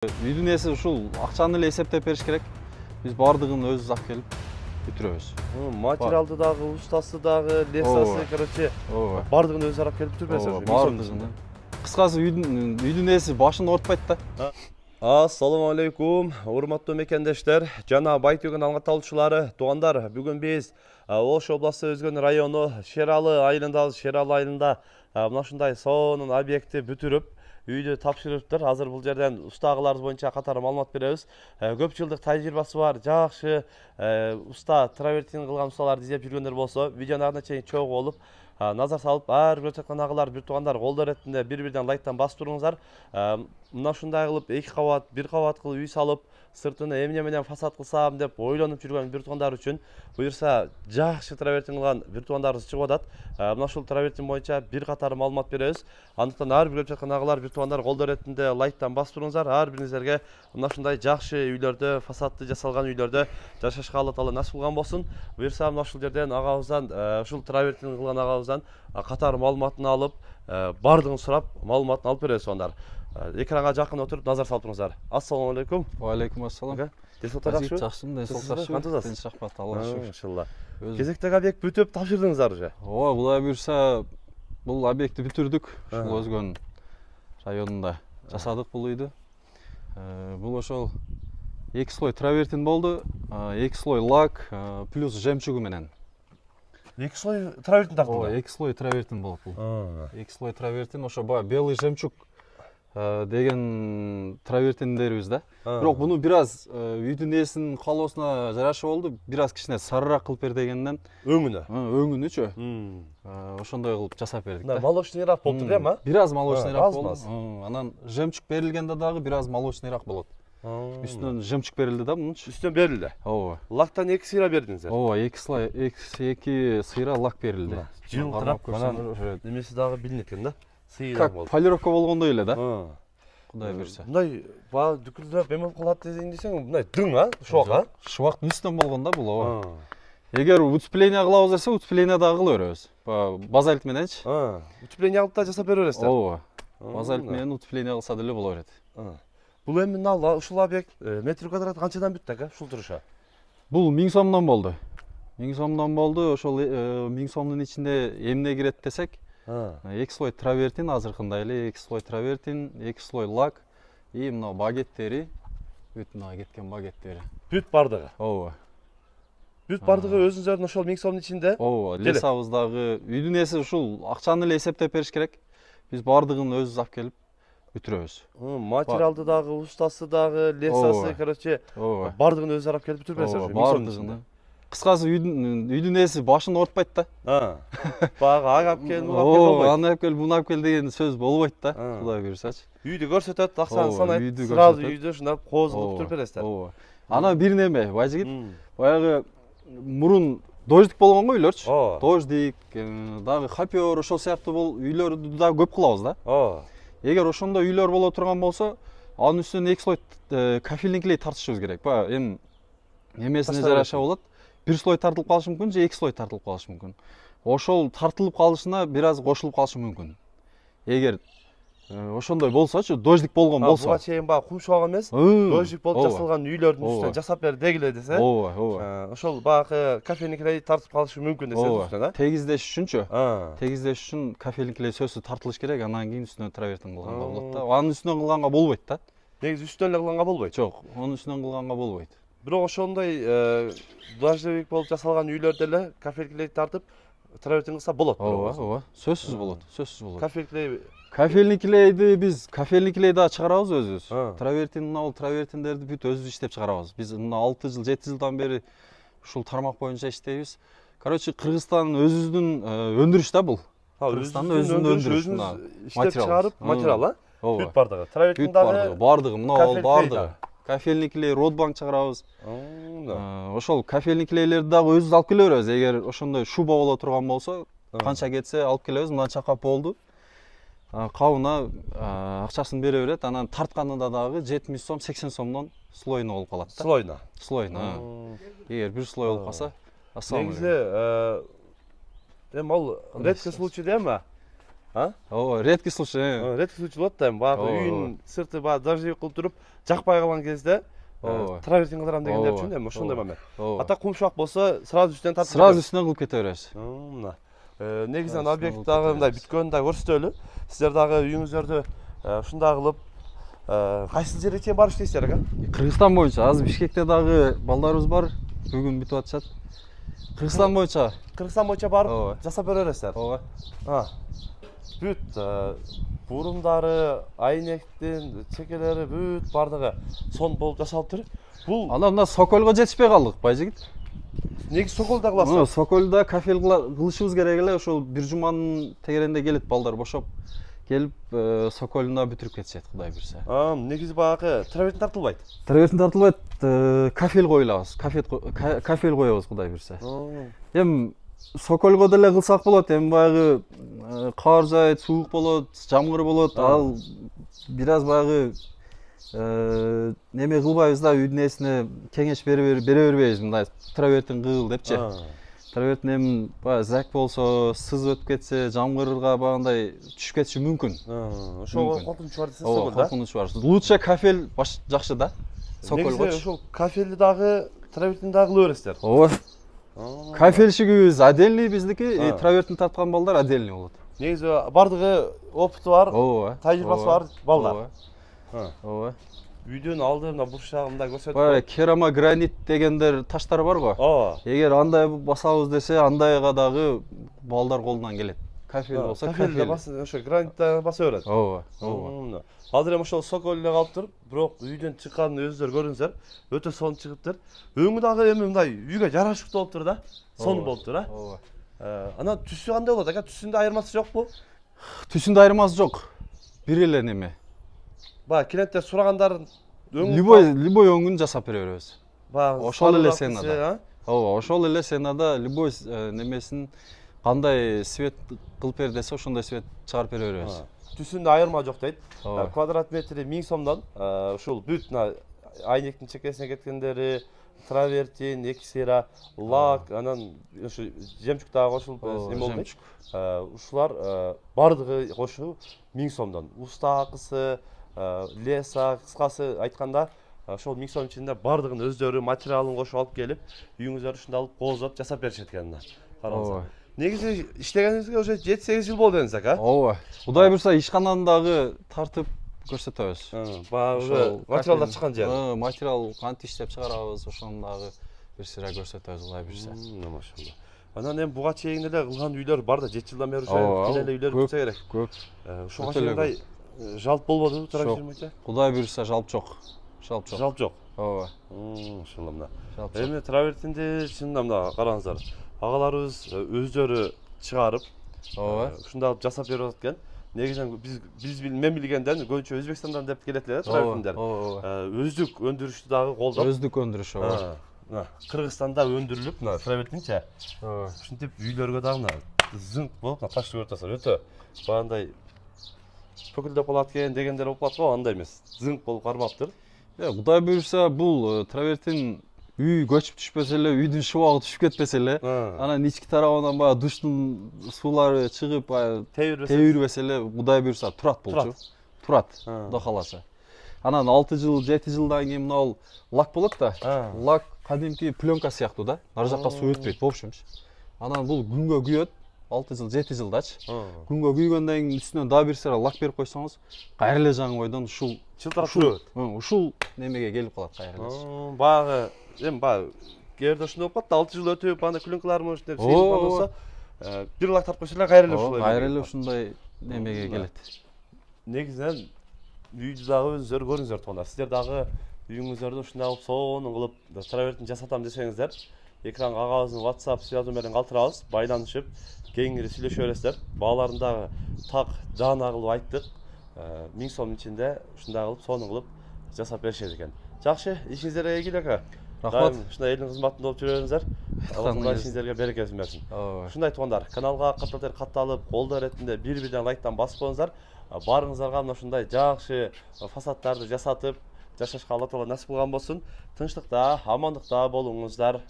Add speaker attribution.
Speaker 1: Үйдүн ээси ушул акчаны эле эсептеп бериш керек. Биз баардыгын өзүбүз алып келип бүтүрөбүз.
Speaker 2: Материалды дагы, устасы дагы, лесасы, короче, баардыгын өзү алып келип бүтүрүп бересиз.
Speaker 1: Баардыгын. Кыскасы үйдүн ээси башын оорутпайт да.
Speaker 2: Ассаламу алейкум, урматтуу мекендештер, жана Байтөгөн алга талуучулары, туугандар. Бүгүн биз Ош областы Өзгөн району Шералы айылындабыз. Шералы айылында мына ушундай сонун объектти бүтүрүп, үйдү тапшырыптыр. Азыр бул жерден устаагыларыбыз боюнча катары маалымат беребиз. Көп жылдык тажрыйбасы бар, жакшы уста травертин кылган усталарды издеп жүргөндөр болсо, видеону аяғына чейин чогуу болуп, назар салып, ар көрүп жаткан агалар, бир туугандар колдор иретинде бири-бирден лайктан басып туруңуздар. Мына ушундай кылып 2 кабат, 1 кабат кылып үй салып, сыртыны эмне менен фасад кылсам деп ойлонуп жүргөн бир туугандар үчүн буюрса жакшы травертин кылган бир туугандарыбыз чыгып атат. Мына ушул травертин боюнча бир катар маалымат беребиз. Андыктан ар бир көрүп жаткан агалар, бир туугандар колдор иретинде лайктан басып туруңуздар. Ар бириңиздерге мына ушундай жакшы үйлөрдө, фасадты жасалган үйлөрдө жашашка Алла таала насип кылган болсун. Буюрса мына ушул жерден агабыздан, ушул травертин кылган агабыздан катар маалыматын алып, баардыгын сурап, маалыматын алып беребиз туугандар. Экранга жакын отуруп назар салып туруңуздар. Ассаламу алейкум.
Speaker 1: Ва алейкум ассалам.
Speaker 2: Денсаулыктар жакшыбы?
Speaker 1: Жакшымын, денсаулыктар жакшы. Тынч рахмат, Аллага шүкүр.
Speaker 2: Иншалла. Кезектеги объект бүтүп тапшырдыңыздар уже.
Speaker 1: Ооба, Кудай буюрса бул объектти бүтүрдүк. Ушул Өзгөн районунда жасадык бул үйдү. Бул ошол 2 слой травертин болду, 2 слой лак, плюс жемчугу менен.
Speaker 2: 2 слой травертин тактыңдар.
Speaker 1: Ооба, 2 слой травертин болот бул. 2 слой травертин, ошо баягы белый жемчуг деген травертиндерибиз да. Бирок буну бир аз үйдүн ээсинин каалоосуна жараша болду. Бир аз кичине сарыраак кылып бер дегенден өңүнүчү ошондой кылып жасап бердик да.
Speaker 2: Молочныйраак болуптур да, эми?
Speaker 1: Бир аз молочныйраак болду. Анан жемчуг берилгенде дагы бир аз молочныйраак болот. Үстүнөн жемчуг берилди да мунчу.
Speaker 2: Үстүнөн берилди.
Speaker 1: Ооба.
Speaker 2: Лактан 2 сыйра бердиңиздер.
Speaker 1: Ооба, 2 сыйра лак берилди.
Speaker 2: Жылтырап, анан немеси дагы билинет экен да.
Speaker 1: Как полировка болгондой эле да. Кудай буюрса.
Speaker 2: Мындай баа дүкүлдөп эме кылат десең, мындай дың, шубак,
Speaker 1: Шубактын үстүнөн болгон да бул, ооба. Эгер утепление кылабыз десе, утепление дагы кыла беребиз. Базальт мененчи.
Speaker 2: Утепление кылып да жасап бере бересиздер.
Speaker 1: Ооба. Базальт менен утепление кылса деле боло берет.
Speaker 2: Бул эми мына ушул объект метр квадрат канчадан бүттү ака? Ушул туруша.
Speaker 1: Бул 1000 сомдон болду. 1000 сомдон болду. Ошол 1000 сомдун ичинде эмне кирет десек, 2 слой травертин, азыркындай эле 2 слой травертин, 2 слой лак и мына багеттери, бүт мына кеткен багеттери.
Speaker 2: Бүт бардыгы.
Speaker 1: Ооба.
Speaker 2: Бүт бардыгы өзүңүздөрдүн ошол 1000 сомдун ичинде.
Speaker 1: Ооба, лесабыз дагы үйдүн ээси ушул акчаны эле эсептеп бериш керек. Биз баардыгын өзүбүз алып келип бүтүрөбүз.
Speaker 2: Материалды дагы, устасы дагы, лесасы, короче, баардыгын өзү алып келип бүтүрүп бересиз.
Speaker 1: Баардыгын. Кыскасы үйдүн ээси башын оорутпайт да.
Speaker 2: Багы ага алып кел, буга алып кел болбойт.
Speaker 1: Аны алып кел, буну алып кел деген сөз болбойт да. Кудай буюрсачы.
Speaker 2: Үйдү көрсөтөт, акчаны санайт, сразу үйдү ушундай кооз кылып бүтүрүп бересиздер.
Speaker 1: Ооба. Анан бир неме, байжигит, баягы мурун дождик болгон го үйлөрчү. Дождик, дагы хопёр, ошол сыяктуу бул үйлөрдү дагы көп кылабыз да. Эгер ошондой үйлөр боло турган болсо, анын үстүнө 2 слой кафельник тартышыбыз керек. Баягы эми эмесине жараша болот. 1 слой тартылып калышы мүмкүн же 2 слой тартылып калышы мүмкүн. Ошол тартылып калышына бир аз кошулуп калышы мүмкүн. Эгер ошондой болсочу, дождик болгон болсо.
Speaker 2: Буга чейин баягы кум шугак эмес, дождик болуп жасалган үйлөрдүн үстүнө жасап бер дегиле десе.
Speaker 1: Ооба.
Speaker 2: Ошол баягы кафельниклер тартып калышы мүмкүн десеңиз үстүнө да.
Speaker 1: Тегиздеш үчүнчү. Тегиздеш үчүн кафельниклер сөзсүз тартылыш керек, анан кийин үстүнө травертин кылганга болот да. Анын үстүнөн кылганга болбойт да.
Speaker 2: Негизи үстүнөн эле кылганга болбойт.
Speaker 1: Жок, анын үстүнөн кылганга болбойт.
Speaker 2: Бирок ошондой дождевик болуп жасалган үйлөрдө эле кафельниклер тартып травертин кылса болот.
Speaker 1: Ооба. Сөзсүз болот, сөзсүз болот.
Speaker 2: Кафельниклерди
Speaker 1: биз кафельниклерди да чыгарабыз өзүбүз. Травертин, бул травертиндерди бүт өзүбүз иштеп чыгарабыз. Биз мына 6 жыл, 7 жылдан бери ушул тармак боюнча иштейбиз. Короче, Кыргызстан өзүбүздүн өндүрүш да бул. Кыргызстандын өзүнүн өндүрүш мына.
Speaker 2: Иштеп чыгарып, материал, бүт бардыгы.
Speaker 1: Травертин дагы бардыгы, мына ал бардыгы. Кафельниклер, родбанк чыгарабыз. Ошол кафельниклерди дагы өзүбүз алып келе беребиз. Эгер ошондой шуба боло турган болсо, канча кетсе алып келебиз. Мына чакап болду. Кабына акчасын бере берет. Анан тартканында дагы 70 сом, 80 сомдон слойно болуп калат да. Слойно. Эгер бир слой болуп калса,
Speaker 2: негизи эми ал редкий случай да эми.
Speaker 1: ооба редкий случай
Speaker 2: редкий случай болот да, эми баягы үйүнүн сырты баягы дождевик кылып туруп жакпай калган кезде травертин кылдырам дегендер үчүн эми ошондой момент. А так кумшак болсо сразу үстүнөн тартып
Speaker 1: сразу үстүнөн кылып кете беребиз.
Speaker 2: Мына негизинен объект дагы мындай бүткөнүн дагы көрсөтөлү. Сиздер дагы үйүңүздөрдү ушундай кылып кайсы жерге чейин барып иштейсиздер ака?
Speaker 1: Кыргызстан боюнча азыр Бишкекте дагы балдарыбыз бар. Бүгүн бүтүп атышат. Кыргызстан боюнча барып жасап бере бересиздер. Ооба.
Speaker 2: Бүт бурумдары, айнектин, чекелери бүт бардыгы сон болуп жасалыптыр. Бул
Speaker 1: Анда мына Соколго жетишпей калдык, байжигит.
Speaker 2: негизи Соколдо кыласыздар.
Speaker 1: Соколда кафель кылышыбыз керек эле, ошол бир жуманын тегеренде келет балдар бошоп келип Соколуна бүтүрүп кетишет, Кудай буйрса.
Speaker 2: Негизи баягы травертин тартылбайт.
Speaker 1: Травертин тартылбайт, кафель коюлабыз. Кафель коебуз, Кудай буйрса. Эми Соколго деле кылсак болот, эми баягы кар жаайт, суук болот, жамгыр болот, ал бир аз баягы неме кылбайбыз да, үйдүн ээсине кеңеш бере бербейбиз, мындай травертин кыл депчи. Травертин эми баягы зак болсо, сызып өтүп кетсе, жамгырга багындай түшүп кетиши мүмкүн.
Speaker 2: Ошого коркунуч бар десеңиз Сокол да.
Speaker 1: Коркунуч бар. Лучше кафель жакшы да. Соколго.
Speaker 2: Негизи ошол кафелди дагы, травертин дагы кыла бересиздер.
Speaker 1: Ооба. Кафельщигибиз отдельный, биздики, травертин тарткан балдар отдельный болот.
Speaker 2: Негизи бардыгы опыту бар,
Speaker 1: ооба,
Speaker 2: тажрыйбасы бар балдар.
Speaker 1: Ооба.
Speaker 2: Үйдүн алдында бурчагында көрсөтүп.
Speaker 1: Баягы керамогранит дегендер таштар бар го. Эгер андай басабыз десе, андайга дагы балдар колунан келет. Кафель болсо
Speaker 2: кафель. Ошо гранитте баса берет.
Speaker 1: Ооба.
Speaker 2: Азыр эми ошол Сокол эле калыптыр, бирок үйдөн чыкканын өзүңөр көрүңүздөр. Өтө сонун чыгыптыр. Өңү дагы эми мындай үйгө жарашыктуу болуптур да. Сонун болуптур, Ооба. Анан түсү кандай болот ака? Түсүндө айырмасы жокпу?
Speaker 1: Түсүндө айырмасы жок. Бир эле неме.
Speaker 2: Баягы клиенттер сурагандарын
Speaker 1: любой өңүн жасап бере беребиз.
Speaker 2: Ошол эле сценада.
Speaker 1: Ооба, ошол эле сценада любой немесин кандай свет кылып бер десе, ошондой свет чыгарып бере беребиз. Түсүндө
Speaker 2: айырма жок дейт. Квадрат метри 1000 сомдон ушул бүт айнектин чекесине кеткендери, травертин, эксира, лак, анан ошо жемчуг дагы кошулуп эме болду. Ушулар бардыгы кошуу 1000 сомдон. Уста акысы, леса, кыскасы айтканда, ошол 1000 сом ичинде бардыгын өздөрү материалын кошуп алып келип, үйүңүздөр ушунда алып коозоп жасап беришет экен. Караңыздар. Негизи иштегениңизге уже 7-8 жыл болду деңиз ака.
Speaker 1: Ооба. Кудай буйрса ишкананы дагы тартып көрсөтөбүз.
Speaker 2: Баягы материалдар чыккан жер.
Speaker 1: Материал кантип иштеп чыгарабыз, ошону дагы бир сыйра көрсөтөбүз, Кудай буйрса.
Speaker 2: Машалла. Анан эми буга чейин эле кылган үйлөр бар да, 7 жылдан бери ошо эле үйлөр бүтсө керек.
Speaker 1: Көп.
Speaker 2: Ошого чейин жалп болбодубу травертин боюнча?
Speaker 1: Кудай буйрса жалп жок.
Speaker 2: Жалп жок.
Speaker 1: Ооба.
Speaker 2: Машалла мына. Эми травертинди чынында мына караңыздар. Агаларыбыз өздөрү чыгарып, ушундай кылып жасап берип атат экен. Негизинен мен билгенден көбүнчө Өзбекстандан деп келет эле травертиндер. Өздүк өндүрүштү дагы колдоп.
Speaker 1: Өздүк өндүрүш, ооба.
Speaker 2: Кыргызстанда өндүрүлүп, мына травертинчи. Ушинтип үйлөргө дагы мына зыңк болуп, мына ташты көрүп атасыздар. Өтө баягындай пөкүлдөп калат экен дегендер болуп калат го, андай эмес. Зыңк болуп кармаптыр.
Speaker 1: Кудай буйрса бул травертин үй көчүп түшпөсө эле, үйдүн шыбагы түшүп кетпесе эле, анан ички тарабынан баягы душтун суулары чыгып, тебирбесе эле, Кудай буйрса турат булчу. Турат, Кудай кааласа. Анан 6 жыл, 7 жылдан кийин мына лак болот да. Лак кадимки пленка сыяктуу да. Нары жакка суу өтпөйт, в общем. Анан бул күнгө күйөт. 6 жыл, 7 жылдачы. Күнгө күйгөндөн кийин үстүнө дагы бир сыра лак берип койсоңуз, кайра эле жаңы бойдон ушул
Speaker 2: чылтырап турат.
Speaker 1: Ушул немеге келип калат кайра эле.
Speaker 2: Баягы эми баягы кээрде ушундай болуп калат да, 6 жыл өтүп, анда пленкаларым деп сейилип болсо, бир лак тартып койсо эле кайра эле ушулай.
Speaker 1: Кайра эле ушундай немеге келет.
Speaker 2: Негизинен үйдү дагы өзүңөр көрүңүздөр туугандар. Сиздер дагы үйүңүздөрдү ушундай кылып сонун кылып травертин жасатам десеңиздер, экранга агабыздын WhatsApp связы менен калтырабыз, байланышып, кеңири сүйлөшө бересиздер. Бааларын дагы так жаана кылып айттык. 1000 сом ичинде ушундай кылып сонун кылып жасап беришет экен. Жакшы, ишиңиздерге ийгилик ака.
Speaker 1: Рахмат.
Speaker 2: Ушундай элдин кызматында болуп жүрө бериңиздер. Алла ишиңиздерге берекесин берсин. Ушундай туугандар, каналга катталып, колдоо иретинде бир-бирден лайктан басып коюңуздар. Барыңыздарга мына ушундай жакшы фасадтарды жасатып, жашашка Алла Таала насип кылган болсун. Тынчтыкта, амандыкта болуңуздар.